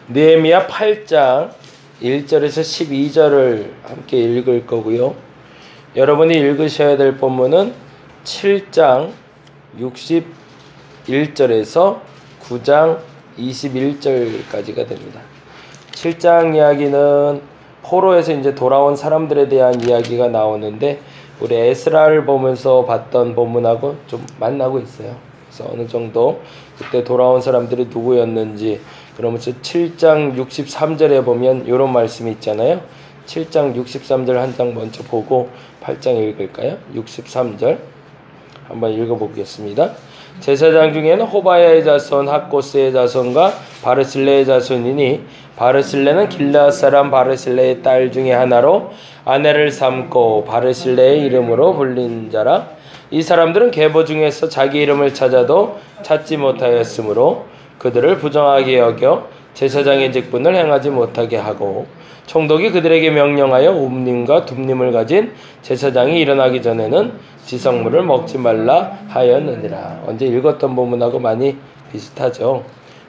느헤미야 8장 1절에서 12절을 함께 읽을 거고요. 여러분이 읽으셔야 될 본문은 7장 61절에서 9장 21절까지가 됩니다. 7장 이야기는 포로에서 이제 돌아온 사람들에 대한 이야기가 나오는데 우리 에스라를 보면서 봤던 본문하고 좀 만나고 있어요. 그래서 어느 정도 그때 돌아온 사람들이 누구였는지, 그러면서 7장 63절에 보면 이런 말씀이 있잖아요. 7장 63절 한 장 먼저 보고 8장 읽을까요? 63절 한번 읽어보겠습니다. 제사장 중에는 호바야의 자손, 학고스의 자손과 바르실레의 자손이니, 바르실레는 길르앗 사람 바르실레의 딸 중에 하나로 아내를 삼고 바르실레의 이름으로 불린 자라. 이 사람들은 계보 중에서 자기 이름을 찾아도 찾지 못하였으므로 그들을 부정하게 여겨 제사장의 직분을 행하지 못하게 하고, 총독이 그들에게 명령하여 옴님과 둠님을 가진 제사장이 일어나기 전에는 지성물을 먹지 말라 하였느니라. 언제 읽었던 본문하고 많이 비슷하죠.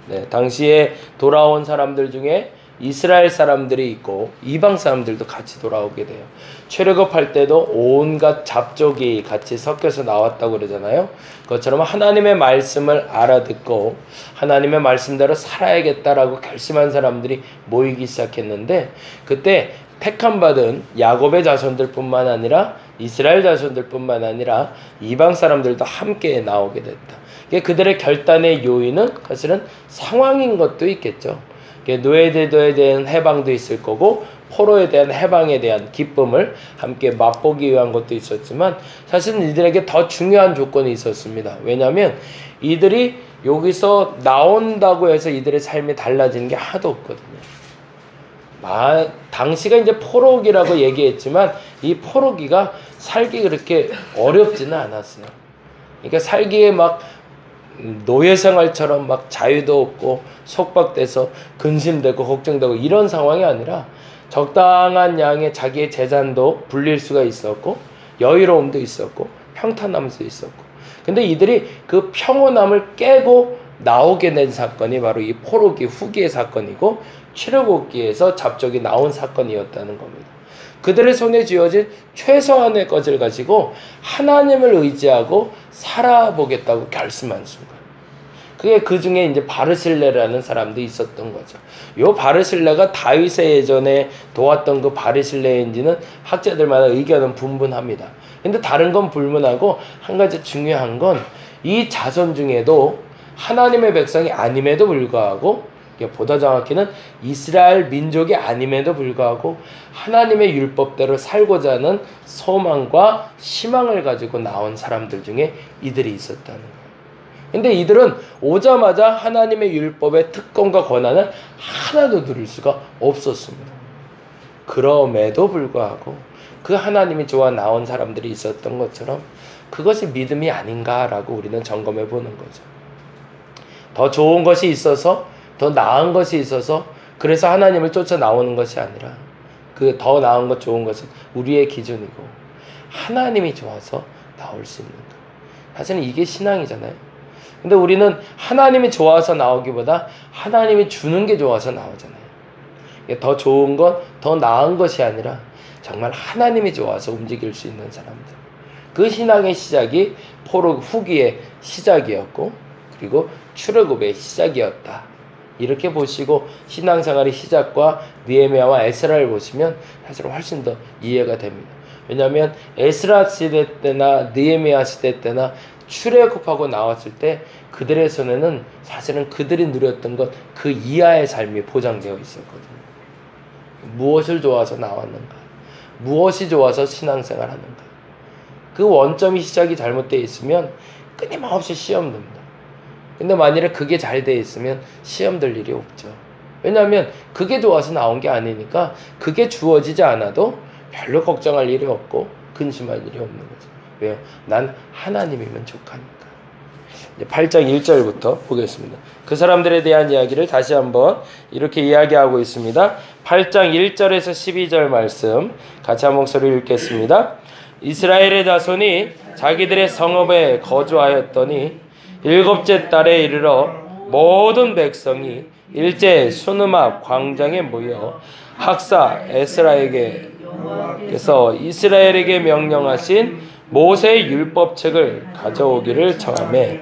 네, 당시에 돌아온 사람들 중에 이스라엘 사람들이 있고 이방 사람들도 같이 돌아오게 돼요. 출애굽할 때도 온갖 잡족이 같이 섞여서 나왔다고 그러잖아요. 그것처럼 하나님의 말씀을 알아듣고 하나님의 말씀대로 살아야겠다라고 결심한 사람들이 모이기 시작했는데, 그때 택함받은 야곱의 자손들뿐만 아니라 이스라엘 자손들뿐만 아니라 이방 사람들도 함께 나오게 됐다. 그들의 결단의 요인은 사실은 상황인 것도 있겠죠. 노예제도에 대한 해방도 있을 거고 포로에 대한 해방에 대한 기쁨을 함께 맛보기 위한 것도 있었지만, 사실은 이들에게 더 중요한 조건이 있었습니다. 왜냐하면 이들이 여기서 나온다고 해서 이들의 삶이 달라지는 게 하나도 없거든요. 당시가 이제 포로기라고 얘기했지만 이 포로기가 살기 그렇게 어렵지는 않았어요. 그러니까 살기에 막 노예 생활처럼 막 자유도 없고 속박돼서 근심되고 걱정되고 이런 상황이 아니라 적당한 양의 자기의 재산도 불릴 수가 있었고 여유로움도 있었고 평탄함도 있었고, 근데 이들이 그 평온함을 깨고 나오게 된 사건이 바로 이 포로기 후기의 사건이고 출애굽기에서 잡족이 나온 사건이었다는 겁니다. 그들의 손에 쥐어진 최소한의 것을 가지고 하나님을 의지하고 살아보겠다고 결심한 순간, 그게 그 중에 이제 바르실레라는 사람도 있었던 거죠. 요 바르실레가 다윗의 예전에 도왔던 그 바르실레인지는 학자들마다 의견은 분분합니다. 근데 다른 건 불문하고 한 가지 중요한 건 이 자손 중에도 하나님의 백성이 아님에도 불구하고, 보다 정확히는 이스라엘 민족이 아님에도 불구하고 하나님의 율법대로 살고자 하는 소망과 희망을 가지고 나온 사람들 중에 이들이 있었다는 거예요. 근데 이들은 오자마자 하나님의 율법의 특권과 권한을 하나도 누릴 수가 없었습니다. 그럼에도 불구하고 그 하나님이 좋아 나온 사람들이 있었던 것처럼 그것이 믿음이 아닌가라고 우리는 점검해 보는 거죠. 더 좋은 것이 있어서, 더 나은 것이 있어서 그래서 하나님을 쫓아 나오는 것이 아니라, 그 더 나은 것, 좋은 것은 우리의 기준이고 하나님이 좋아서 나올 수 있는 것. 사실은 이게 신앙이잖아요. 근데 우리는 하나님이 좋아서 나오기보다 하나님이 주는 게 좋아서 나오잖아요. 더 좋은 것, 더 나은 것이 아니라 정말 하나님이 좋아서 움직일 수 있는 사람들. 그 신앙의 시작이 포로 후기의 시작이었고, 그리고 출애굽의 시작이었다. 이렇게 보시고 신앙생활의 시작과 느헤미야와 에스라를 보시면 사실 훨씬 더 이해가 됩니다. 왜냐하면 에스라 시대 때나 느헤미야 시대 때나 출애굽하고 나왔을 때 그들의 손에는 사실은 그들이 누렸던 것 그 이하의 삶이 보장되어 있었거든요. 무엇을 좋아서 나왔는가? 무엇이 좋아서 신앙생활 하는가? 그 원점이 시작이 잘못되어 있으면 끊임없이 시험 듭니다. 근데 만일에 그게 잘 되어 있으면 시험 들 일이 없죠. 왜냐하면 그게 좋아서 나온 게 아니니까 그게 주어지지 않아도 별로 걱정할 일이 없고 근심할 일이 없는 거죠. 왜요? 난 하나님이면 족하니까. 이제 8장 1절부터 보겠습니다. 그 사람들에 대한 이야기를 다시 한번 이렇게 이야기하고 있습니다. 8장 1절에서 12절 말씀 같이 한 목소리로 읽겠습니다. 이스라엘의 자손이 자기들의 성읍에 거주하였더니 일곱째 달에 이르러 모든 백성이 일제 수沼 앞 광장에 모여 학사 에스라에게서 이스라엘에게 명령하신 모세의 율법책을 가져오기를 청하매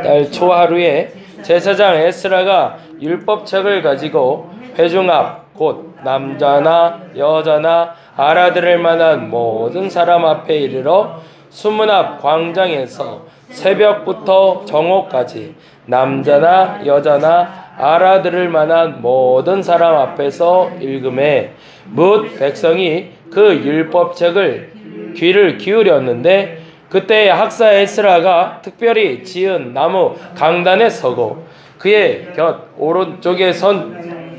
달 초하루에 제사장 에스라가 율법책을 가지고 회중 앞 곧 남자나 여자나 알아들을 만한 모든 사람 앞에 이르러 수문 앞 광장에서 새벽부터 정오까지 남자나 여자나 알아들을 만한 모든 사람 앞에서 읽음에 뭇 백성이 그 율법책을 귀를 기울였는데 그때 학사 에스라가 특별히 지은 나무 강단에 서고 그의 곁 오른쪽에 선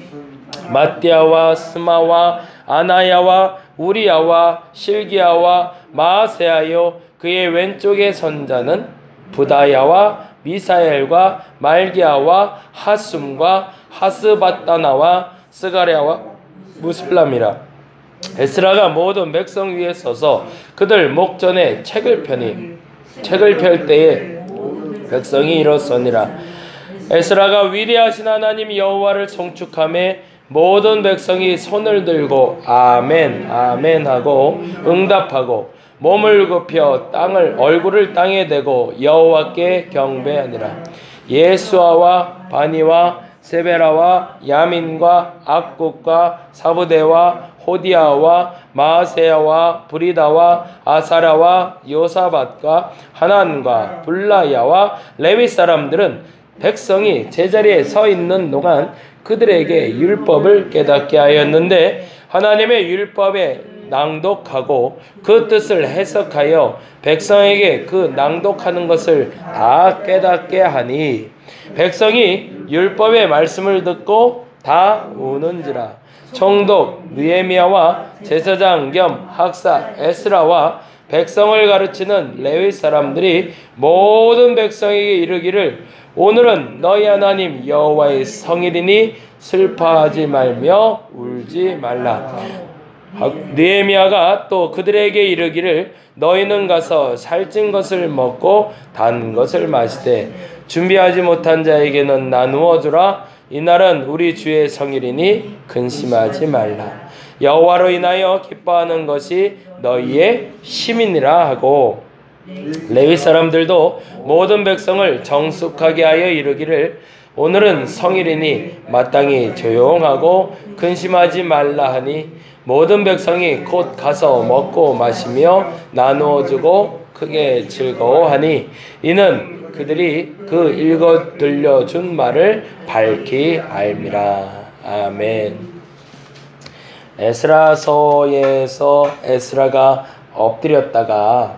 마띠아와 스마와 아나야와 우리야와 실기야와 마아세야요 그의 왼쪽에 선 자는 부다야와 미사엘과 말기야와 하숨과 하스바따나와 스가랴와 무슬람이라. 에스라가 모든 백성 위에 서서 그들 목전에 책을 펼 때에 백성이 일어서니라. 에스라가 위대하신 하나님 여호와를 송축하며 모든 백성이 손을 들고 아멘 아멘 하고 응답하고 몸을 굽혀 얼굴을 땅에 대고 여호와께 경배하니라. 예수아와 바니와 세베라와 야민과 악국과 사부대와 호디아와 마아세야와 브리다와 아사라와 요사밧과 하난과 블라야와 레위 사람들은 백성이 제자리에 서 있는 동안 그들에게 율법을 깨닫게 하였는데 하나님의 율법에 낭독하고 그 뜻을 해석하여 백성에게 그 낭독하는 것을 다 깨닫게 하니 백성이 율법의 말씀을 듣고 다 우는지라. 총독 느헤미야와 제사장 겸 학사 에스라와 백성을 가르치는 레위 사람들이 모든 백성에게 이르기를 오늘은 너희 하나님 여호와의 성일이니 슬퍼하지 말며 울지 말라. 느헤미야가 또 그들에게 이르기를 너희는 가서 살찐 것을 먹고 단 것을 마시되 준비하지 못한 자에게는 나누어 주라. 이날은 우리 주의 성일이니 근심하지 말라. 여호와로 인하여 기뻐하는 것이 너희의 힘이니라 하고 레위 사람들도 모든 백성을 정숙하게 하여 이르기를 오늘은 성일이니 마땅히 조용하고 근심하지 말라 하니 모든 백성이 곧 가서 먹고 마시며 나누어 주고 크게 즐거워하니 이는 그들이 그 읽어 들려준 말을 밝히 알미라. 아멘. 에스라서에서 에스라가 엎드렸다가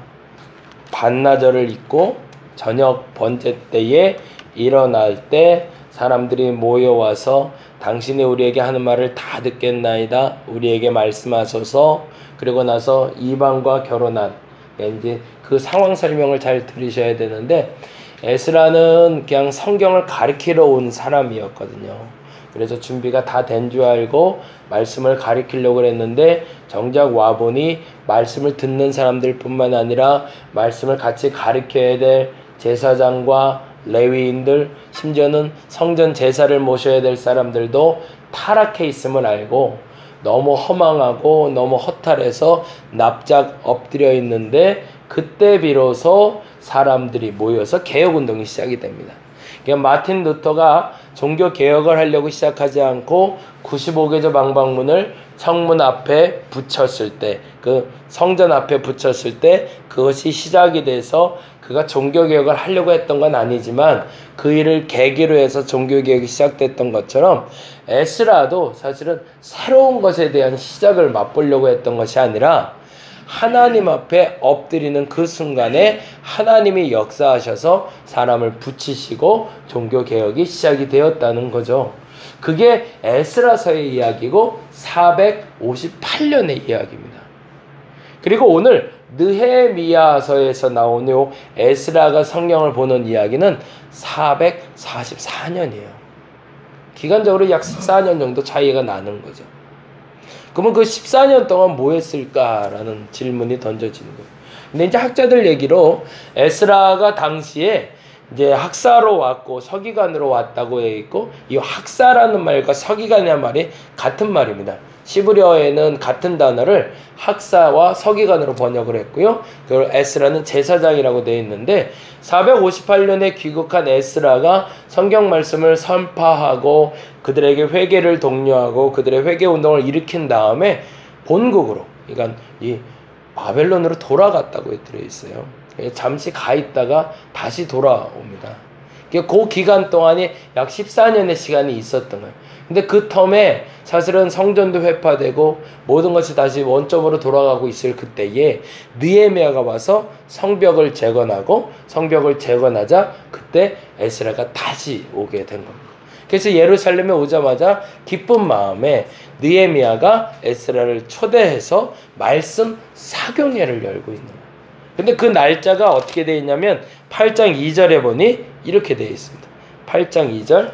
반나절을 있고 저녁 번째 때에 일어날 때 사람들이 모여와서 당신이 우리에게 하는 말을 다 듣겠나이다. 우리에게 말씀하소서. 그리고 나서 이방과 결혼한 이제 그 상황 설명을 잘 들으셔야 되는데 에스라는 그냥 성경을 가르치러 온 사람이었거든요. 그래서 준비가 다 된 줄 알고 말씀을 가르치려고 했는데 정작 와보니 말씀을 듣는 사람들 뿐만 아니라 말씀을 같이 가르쳐야 될 제사장과 레위인들, 심지어는 성전 제사를 모셔야 될 사람들도 타락해 있음을 알고 너무 허망하고 너무 허탈해서 납작 엎드려 있는데 그때 비로소 사람들이 모여서 개혁운동이 시작이 됩니다. 그러니까 마틴 루터가 종교개혁을 하려고 시작하지 않고 95개조 방방문을 성문 앞에 붙였을 때, 그 성전 앞에 붙였을 때 그것이 시작이 돼서 그가 종교개혁을 하려고 했던 건 아니지만 그 일을 계기로 해서 종교개혁이 시작됐던 것처럼 에스라도 사실은 새로운 것에 대한 시작을 맛보려고 했던 것이 아니라 하나님 앞에 엎드리는 그 순간에 하나님이 역사하셔서 사람을 붙이시고 종교개혁이 시작이 되었다는 거죠. 그게 에스라서의 이야기고 458년의 이야기입니다. 그리고 오늘 느헤미야서에서 나오는 요 에스라가 성경을 보는 이야기는 444년이에요. 기간적으로 약 14년 정도 차이가 나는 거죠. 그러면 그 14년 동안 뭐 했을까라는 질문이 던져지는 거예요. 근데 이제 학자들 얘기로 에스라가 당시에 이제 학사로 왔고 서기관으로 왔다고 해 있고, 이 학사라는 말과 서기관이라는 말이 같은 말입니다. 시브리어에는 같은 단어를 학사와 서기관으로 번역을 했고요. 그걸 에스라는 제사장이라고 되어 있는데, 458년에 귀국한 에스라가 성경 말씀을 선파하고 그들에게 회개를 독려하고 그들의 회개 운동을 일으킨 다음에 본국으로, 그러니까 이 바벨론으로 돌아갔다고 되어 있어요. 잠시 가 있다가 다시 돌아옵니다. 그 기간 동안이 약 14년의 시간이 있었던 거예요. 근데 그 텀에 사실은 성전도 회파되고 모든 것이 다시 원점으로 돌아가고 있을 그때에 느헤미야가 와서 성벽을 재건하고, 성벽을 재건하자 그때 에스라가 다시 오게 된 겁니다. 그래서 예루살렘에 오자마자 기쁜 마음에 느헤미야가 에스라를 초대해서 말씀 사경회를 열고 있는 거예요. 근데 그 날짜가 어떻게 되어 있냐면 8장 2절에 보니 이렇게 되어 있습니다. 8장 2절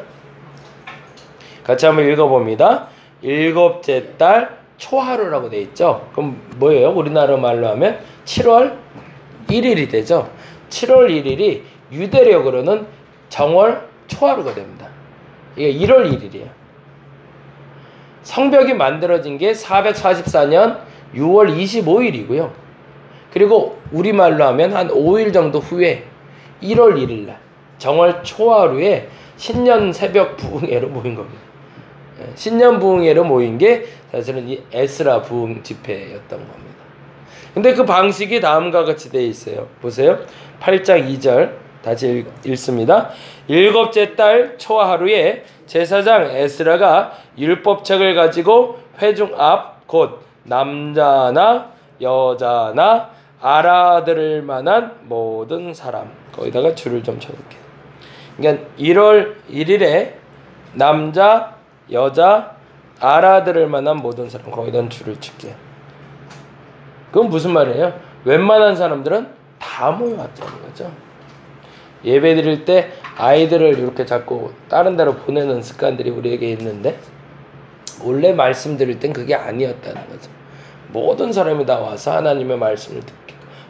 같이 한번 읽어봅니다. 일곱째 달 초하루라고 되어 있죠. 그럼 뭐예요? 우리나라 말로 하면 7월 1일이 되죠. 7월 1일이 유대력으로는 정월 초하루가 됩니다. 이게 1월 1일이에요. 성벽이 만들어진 게 444년 6월 25일이고요. 그리고 우리말로 하면 한 5일 정도 후에 1월 1일 날 정월 초하루에 신년 새벽 부흥회로 모인 겁니다. 신년 부흥회로 모인 게 사실은 이 에스라 부흥 집회였던 겁니다. 근데 그 방식이 다음과 같이 되어 있어요. 보세요. 8장 2절 다시 읽습니다. 일곱째 달 초하루에 제사장 에스라가 율법책을 가지고 회중 앞 곧 남자나 여자나 알아들을 만한 모든 사람, 거기다가 줄을 좀 쳐볼게요. 그러니까 1월 1일에 남자, 여자, 알아들을 만한 모든 사람, 거기다 줄을 칠게요. 그건 무슨 말이에요? 웬만한 사람들은 다 모여왔다는 거죠. 예배 드릴 때 아이들을 이렇게 자꾸 다른 데로 보내는 습관들이 우리에게 있는데, 원래 말씀 드릴 땐 그게 아니었다는 거죠. 모든 사람이 다 와서 하나님의 말씀을 듣고,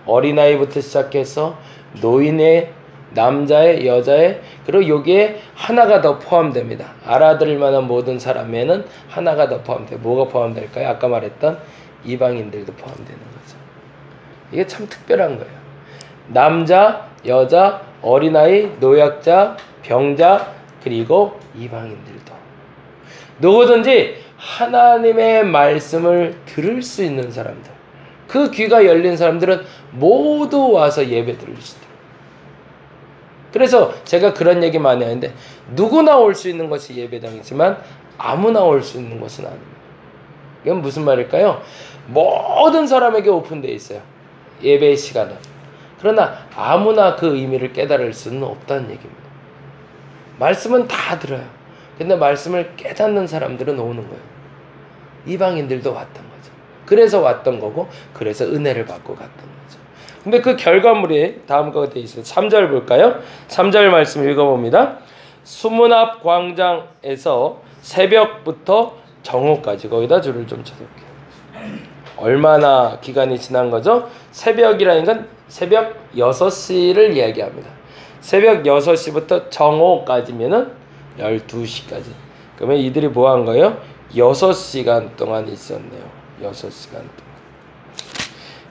어린아이부터 시작해서 노인의, 남자의, 여자의, 그리고 여기에 하나가 더 포함됩니다. 알아들을 만한 모든 사람에는 하나가 더 포함돼요. 뭐가 포함될까요? 아까 말했던 이방인들도 포함되는 거죠. 이게 참 특별한 거예요. 남자, 여자, 어린아이, 노약자, 병자, 그리고 이방인들도. 누구든지 하나님의 말씀을 들을 수 있는 사람들, 그 귀가 열린 사람들은 모두 와서 예배 드릴 수 있다. 그래서 제가 그런 얘기 많이 하는데, 누구나 올 수 있는 것이 예배당이지만 아무나 올 수 있는 것은 아닙니다. 이건 무슨 말일까요? 모든 사람에게 오픈되어 있어요, 예배의 시간은. 그러나 아무나 그 의미를 깨달을 수는 없다는 얘기입니다. 말씀은 다 들어요. 근데 말씀을 깨닫는 사람들은 오는 거예요. 이방인들도 왔던 거죠. 그래서 왔던 거고, 그래서 은혜를 받고 갔던 거죠. 근데 그 결과물이 다음과 되어 있어요. 3절 볼까요? 3절 말씀 읽어봅니다. 수문 앞 광장에서 새벽부터 정오까지, 거기다 줄을 좀 쳐볼게요. 얼마나 기간이 지난 거죠? 새벽이라는 건 새벽 6시를 이야기합니다. 새벽 6시부터 정오까지면은 12시까지. 그러면 이들이 뭐 한 거예요? 6시간 동안 있었네요. 6시간 동안.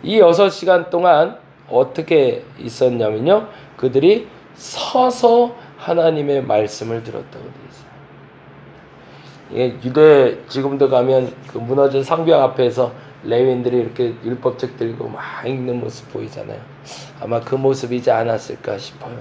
이 6시간 동안 어떻게 있었냐면요, 그들이 서서 하나님의 말씀을 들었다고 되어 있어요. 이게 유대, 지금도 가면 그 무너진 성벽 앞에서 레위인들이 이렇게 율법책 들고 막 읽는 모습 보이잖아요. 아마 그 모습이지 않았을까 싶어요.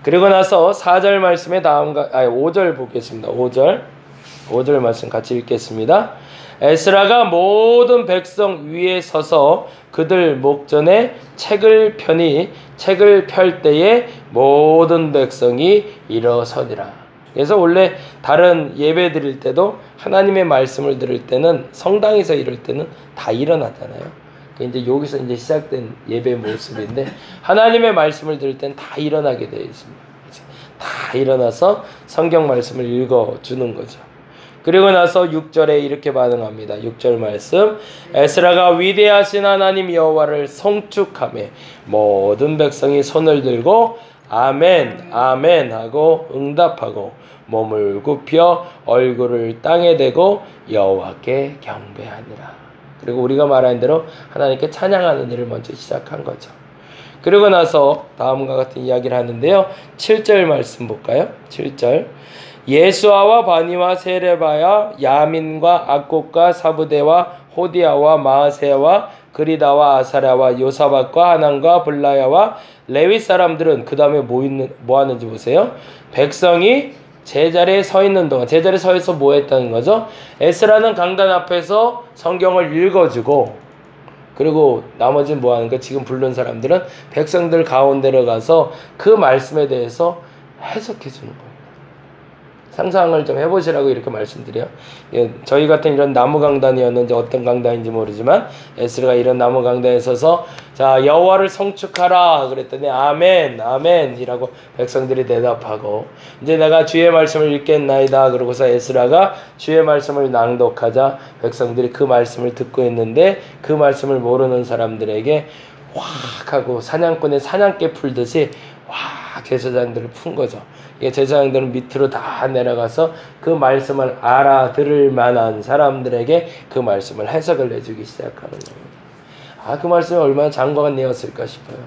그리고 나서 4절 말씀에 5절 보겠습니다. 5절 말씀 같이 읽겠습니다. 에스라가 모든 백성 위에 서서 그들 목전에 책을 펴니 책을 펼 때에 모든 백성이 일어서니라. 그래서 원래 다른 예배 드릴 때도 하나님의 말씀을 들을 때는, 성당에서 이럴 때는 다 일어나잖아요. 이제 여기서 이제 시작된 예배 모습인데, 하나님의 말씀을 들을 때는 다 일어나게 되어 있습니다. 다 일어나서 성경 말씀을 읽어주는 거죠. 그리고 나서 6절에 이렇게 반응합니다. 6절 말씀. 에스라가 위대하신 하나님 여호와를 송축하며 모든 백성이 손을 들고 아멘 아멘 하고 응답하고 몸을 굽혀 얼굴을 땅에 대고 여호와께 경배하니라. 그리고 우리가 말한 대로 하나님께 찬양하는 일을 먼저 시작한 거죠. 그리고 나서 다음과 같은 이야기를 하는데요. 7절 말씀 볼까요? 7절. 예수아와 바니와 세레바야 야민과 악곡과 사부대와 호디아와 마아세와 그리다와 아사랴와 요사박과 하난과 블라야와 레위 사람들은 그 다음에 뭐 하는지 보세요. 백성이 제자리에 서 있는 동안, 제자리에 서 있어 뭐 했다는 거죠? 에스라는 강단 앞에서 성경을 읽어주고, 그리고 나머지는 뭐 하는 거? 지금 부른 사람들은 백성들 가운데로 가서 그 말씀에 대해서 해석해 주는 거예요. 상상을 좀 해보시라고 이렇게 말씀드려요. 저희 같은 이런 나무 강단이었는지 어떤 강단인지 모르지만 에스라가 이런 나무 강단에 서서 자 여호와를 송축하라 그랬더니 아멘 아멘이라고 백성들이 대답하고, 이제 내가 주의 말씀을 읽겠나이다 그러고서 에스라가 주의 말씀을 낭독하자 백성들이 그 말씀을 듣고 있는데 그 말씀을 모르는 사람들에게 확 하고 사냥꾼의 사냥개 풀듯이 확 제사장들을 푼 거죠. 제사장들은 밑으로 다 내려가서 그 말씀을 알아들을 만한 사람들에게 그 말씀을 해석을 해주기 시작하는 겁니다. 그 말씀이 얼마나 장관한 내용이었을까 싶어요.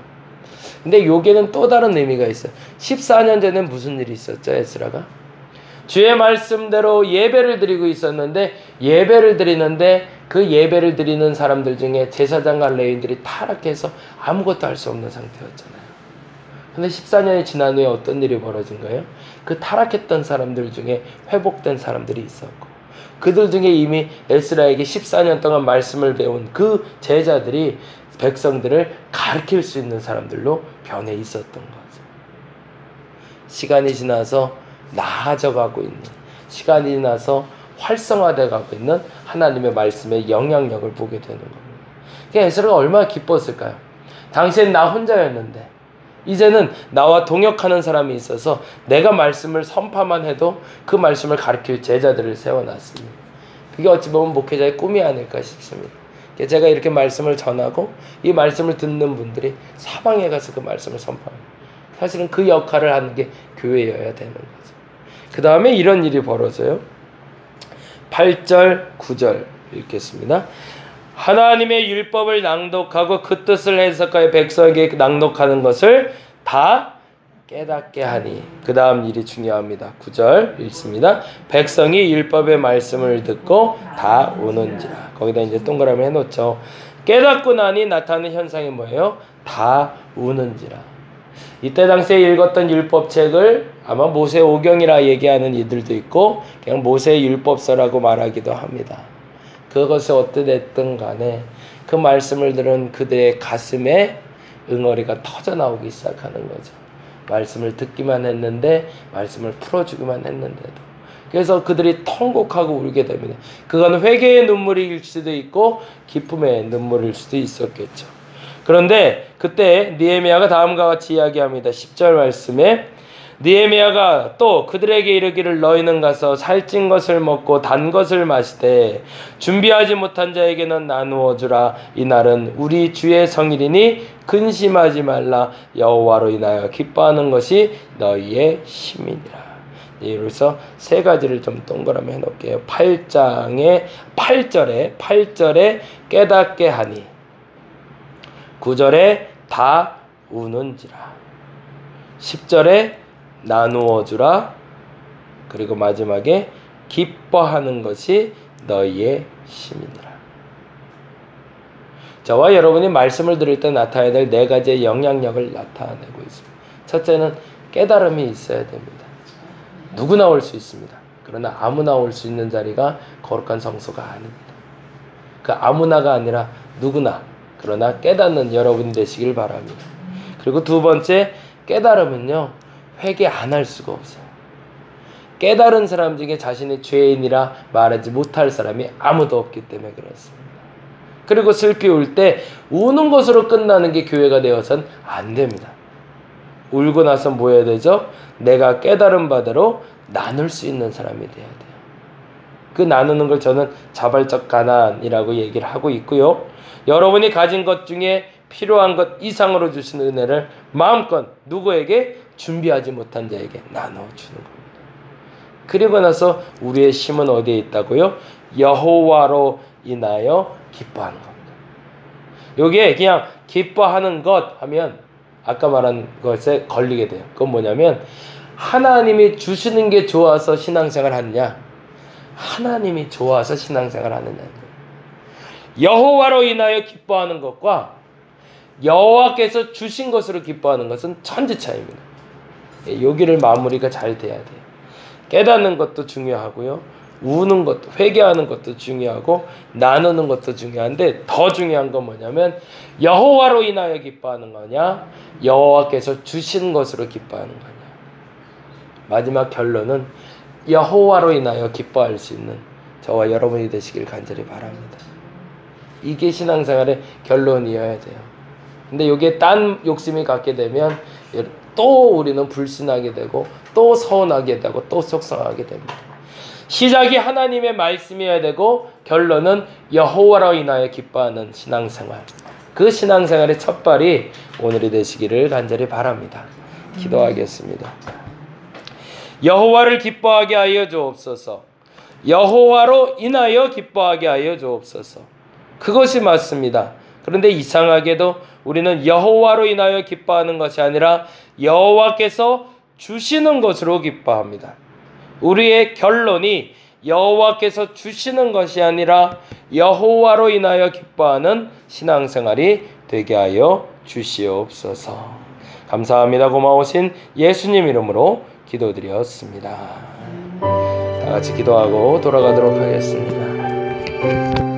근데 여기에는 또 다른 의미가 있어요. 14년 전에 무슨 일이 있었죠, 에스라가? 주의 말씀대로 예배를 드리고 있었는데, 예배를 드리는데 그 예배를 드리는 사람들 중에 제사장과 레위인들이 타락해서 아무것도 할 수 없는 상태였잖아요. 근데 14년이 지난 후에 어떤 일이 벌어진 거예요? 그 타락했던 사람들 중에 회복된 사람들이 있었고, 그들 중에 이미 에스라에게 14년 동안 말씀을 배운 그 제자들이 백성들을 가르칠 수 있는 사람들로 변해 있었던 거죠. 시간이 지나서 나아져가고 있는, 시간이 지나서 활성화되어 가고 있는 하나님의 말씀의 영향력을 보게 되는 겁니다. 그러니까 에스라가 얼마나 기뻤을까요? 당시엔 나 혼자였는데 이제는 나와 동역하는 사람이 있어서 내가 말씀을 선파만 해도 그 말씀을 가르칠 제자들을 세워놨습니다. 그게 어찌 보면 목회자의 꿈이 아닐까 싶습니다. 제가 이렇게 말씀을 전하고 이 말씀을 듣는 분들이 사방에 가서 그 말씀을 선포합니다. 사실은 그 역할을 하는 게 교회여야 되는 거죠. 그 다음에 이런 일이 벌어져요. 8절 9절 읽겠습니다. 하나님의 율법을 낭독하고 그 뜻을 해석하여 백성에게 낭독하는 것을 다 깨닫게 하니. 그 다음 일이 중요합니다. 9절 읽습니다. 백성이 율법의 말씀을 듣고 다 우는지라. 거기다 이제 동그라미 해놓죠. 깨닫고 나니 나타나는 현상이 뭐예요? 다 우는지라. 이때 당시에 읽었던 율법책을 아마 모세오경이라 얘기하는 이들도 있고 그냥 모세의 율법서라고 말하기도 합니다. 그것이 어떻든 간에 그 말씀을 들은 그들의 가슴에 응어리가 터져나오기 시작하는 거죠. 말씀을 듣기만 했는데, 말씀을 풀어주기만 했는데도. 그래서 그들이 통곡하고 울게 됩니다. 그건 회개의 눈물일 수도 있고 기쁨의 눈물일 수도 있었겠죠. 그런데 그때 느헤미야가 다음과 같이 이야기합니다. 10절 말씀에 느헤미야가 또 그들에게 이르기를 너희는 가서 살찐 것을 먹고 단 것을 마시되 준비하지 못한 자에게는 나누어 주라. 이날은 우리 주의 성일이니 근심하지 말라. 여호와로 인하여 기뻐하는 것이 너희의 힘이니라. 그래서 세 가지를 좀 동그라미 해놓을게요. 8절에 깨닫게 하니, 9절에 다 우는지라, 10절에 나누어 주라, 그리고 마지막에 기뻐하는 것이 너희의 힘이니라. 저와 여러분이 말씀을 들을 때 나타나야 될 네 가지의 영향력을 나타내고 있습니다. 첫째는 깨달음이 있어야 됩니다. 누구나 올 수 있습니다. 그러나 아무나 올 수 있는 자리가 거룩한 성소가 아닙니다. 그 아무나가 아니라 누구나, 그러나 깨닫는 여러분이 되시길 바랍니다. 그리고 두 번째, 깨달음은요, 회개 안 할 수가 없어요. 깨달은 사람 중에 자신이 죄인이라 말하지 못할 사람이 아무도 없기 때문에 그렇습니다. 그리고 슬피 울 때 우는 것으로 끝나는 게 교회가 되어서는 안 됩니다. 울고 나서 뭐 해야 되죠? 내가 깨달은 바대로 나눌 수 있는 사람이 돼야 돼요. 그 나누는 걸 저는 자발적 가난이라고 얘기를 하고 있고요. 여러분이 가진 것 중에 필요한 것 이상으로 주시는 은혜를 마음껏 누구에게? 준비하지 못한 자에게 나눠주는 겁니다. 그리고 나서 우리의 힘은 어디에 있다고요? 여호와로 인하여 기뻐하는 겁니다. 요게 그냥 기뻐하는 것 하면 아까 말한 것에 걸리게 돼요. 그건 뭐냐면 하나님이 주시는 게 좋아서 신앙생활 하느냐, 하나님이 좋아서 신앙생활 하느냐. 여호와로 인하여 기뻐하는 것과 여호와께서 주신 것으로 기뻐하는 것은 천지 차이입니다. 여기를 마무리가 잘 돼야 돼요. 깨닫는 것도 중요하고요, 우는 것도, 회개하는 것도 중요하고 나누는 것도 중요한데 더 중요한 건 뭐냐면 여호와로 인하여 기뻐하는 거냐, 여호와께서 주신 것으로 기뻐하는 거냐. 마지막 결론은 여호와로 인하여 기뻐할 수 있는 저와 여러분이 되시길 간절히 바랍니다. 이게 신앙생활의 결론이어야 돼요. 근데 여기에 딴 욕심이 갖게 되면 또 우리는 불신하게 되고 또 서운하게 되고 또 속상하게 됩니다. 시작이 하나님의 말씀이어야 되고 결론은 여호와로 인하여 기뻐하는 신앙생활. 그 신앙생활의 첫발이 오늘이 되시기를 간절히 바랍니다. 기도하겠습니다. 여호와를 기뻐하게 하여 주옵소서. 여호와로 인하여 기뻐하게 하여 주옵소서. 그것이 맞습니다. 그런데 이상하게도 우리는 여호와로 인하여 기뻐하는 것이 아니라 여호와께서 주시는 것으로 기뻐합니다. 우리의 결론이 여호와께서 주시는 것이 아니라 여호와로 인하여 기뻐하는 신앙생활이 되게 하여 주시옵소서. 감사합니다. 고마우신 예수님 이름으로 기도드렸습니다. 다 같이 기도하고 돌아가도록 하겠습니다.